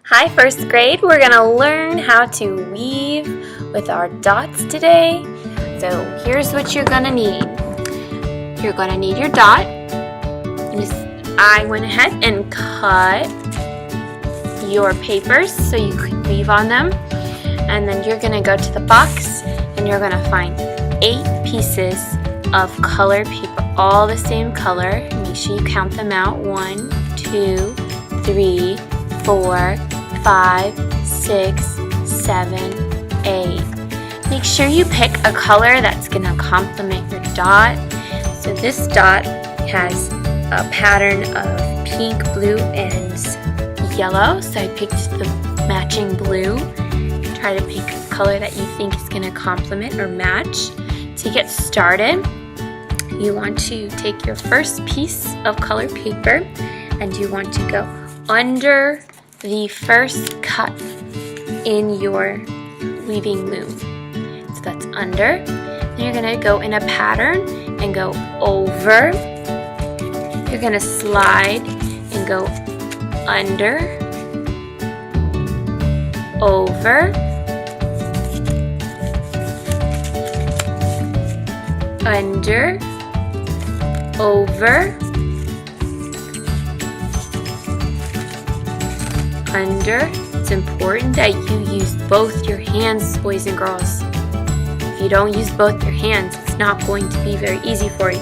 Hi, first grade. We're going to learn how to weave with our dots today. So here's what you're going to need. You're going to need your dot. I went ahead and cut your papers so you can weave on them. And then you're going to go to the box and you're going to find 8 pieces of colored paper, all the same color. Make sure you count them out. 1, 2, 3, 4, 5, 6, 7, 8. Make sure you pick a color that's going to complement your dot. So this dot has a pattern of pink, blue, and yellow. So I picked the matching blue. Try to pick a color that you think is going to complement or match. To get started, you want to take your first piece of colored paper and you want to go under the first cut in your weaving loom. So that's under. Then you're going to go in a pattern and go over. You're going to slide and go under, over, under, over, under. It's important that you use both your hands, boys and girls. If you don't use both your hands, it's not going to be very easy for you.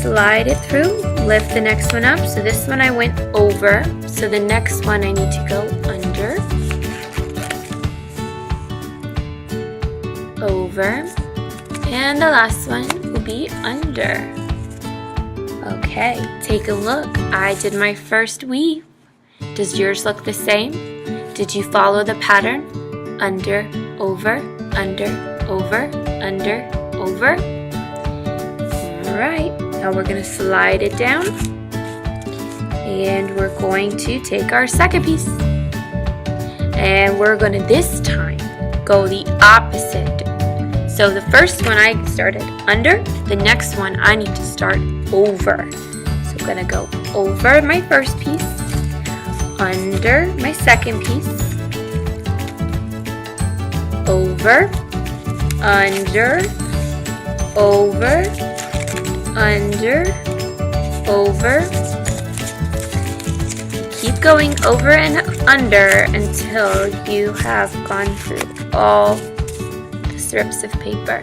Slide it through, lift the next one up. So this one I went over, so the next one I need to go under, over, and the last one will be under. Okay, take a look. I did my first weave. Does yours look the same? Did you follow the pattern? Under, over, under, over, under, over. Alright, now we're going to slide it down. And we're going to take our second piece. And we're going to this time go the opposite. So the first one I started under, the next one I need to start over. So I'm going to go over my first piece, under my second piece, over, under, over, under, over. Keep going over and under until you have gone through all the strips of paper,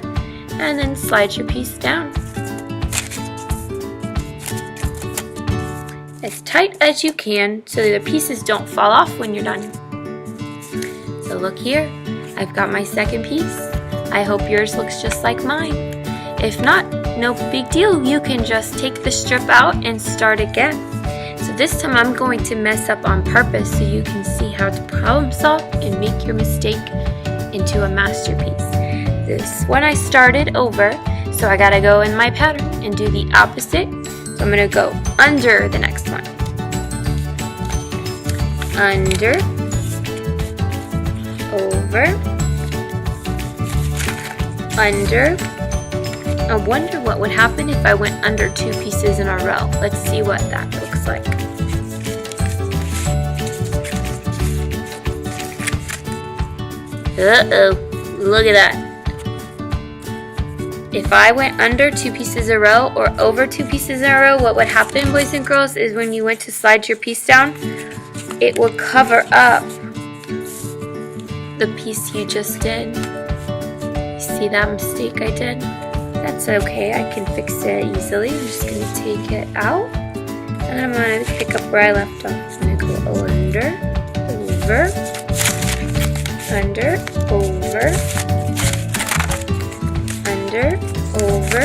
and then slide your piece down as tight as you can so the pieces don't fall off when you're done. So look here, I've got my second piece. I hope yours looks just like mine. If not, no big deal. You can just take the strip out and start again. So this time I'm going to mess up on purpose so you can see how to problem solve and make your mistake into a masterpiece. This one I started over, so I gotta go in my pattern and do the opposite. So I'm gonna go under the next one. Under, over, under. I wonder what would happen if I went under 2 pieces in a row. Let's see what that looks like. Uh-oh, look at that. If I went under 2 pieces in a row or over 2 pieces in a row, what would happen, boys and girls, is when you went to slide your piece down, it would cover up the piece you just did. You see that mistake I did? That's okay, I can fix it easily. I'm just going to take it out and I'm going to pick up where I left off. I'm going to go under, over, under, over, under, over,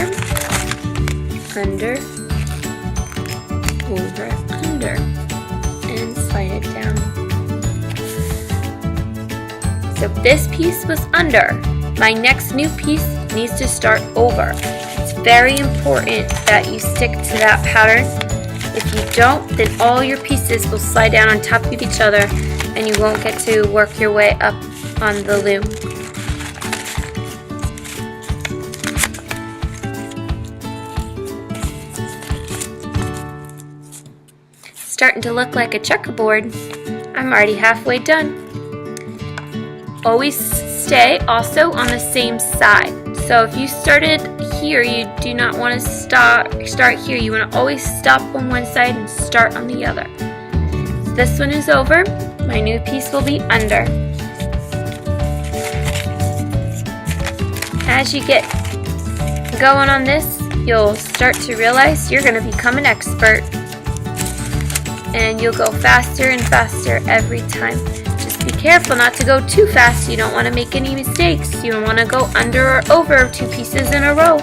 under, over, under, and slide it down. So this piece was under. My next new piece needs to start over. It's very important that you stick to that pattern. If you don't, then all your pieces will slide down on top of each other and you won't get to work your way up on the loom. Starting to look like a checkerboard. I'm already halfway done. Always stay also on the same side. So if you started here, you do not want to start here. You want to always stop on one side and start on the other. This one is over. My new piece will be under. As you get going on this, you'll start to realize you're going to become an expert. And you'll go faster and faster every time. Just be careful not to go too fast. You don't want to make any mistakes. You don't want to go under or over 2 pieces in a row.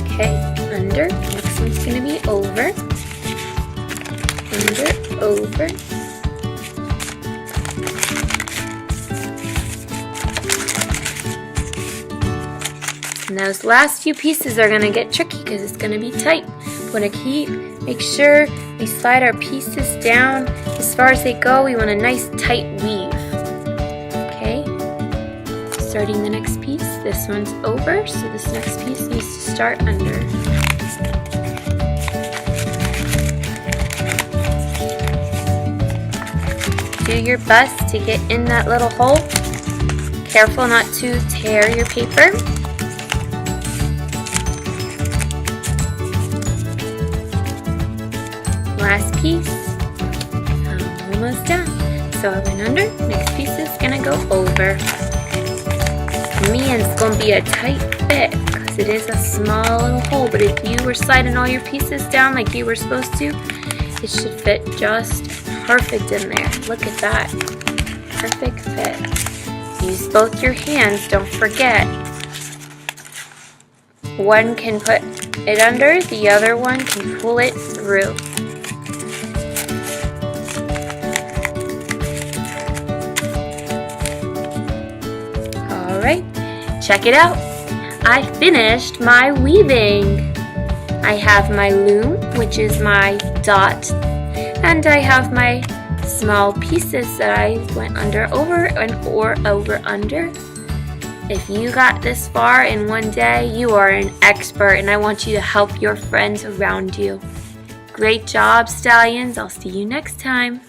Okay, under. Next one's going to be over. Under, over. And those last few pieces are going to get tricky because it's going to be tight. We want to make sure we slide our pieces down as far as they go. We want a nice tight weave. Okay, starting the next piece. This one's over, so this next piece needs to start under. Do your best to get in that little hole. Careful not to tear your paper. Last piece. I'm almost done. So I went under. Next piece is gonna go over. Man, it's gonna be a tight fit because it is a small little hole. But if you were sliding all your pieces down like you were supposed to, it should fit just perfect in there. Look at that. Perfect fit. Use both your hands, don't forget. One can put it under, the other one can pull it through. Alright, check it out. I finished my weaving. I have my loom, which is my dot, and I have my small pieces that I went under, over, and or over, under. If you got this far in one day, you are an expert, and I want you to help your friends around you. Great job, Stallions. I'll see you next time.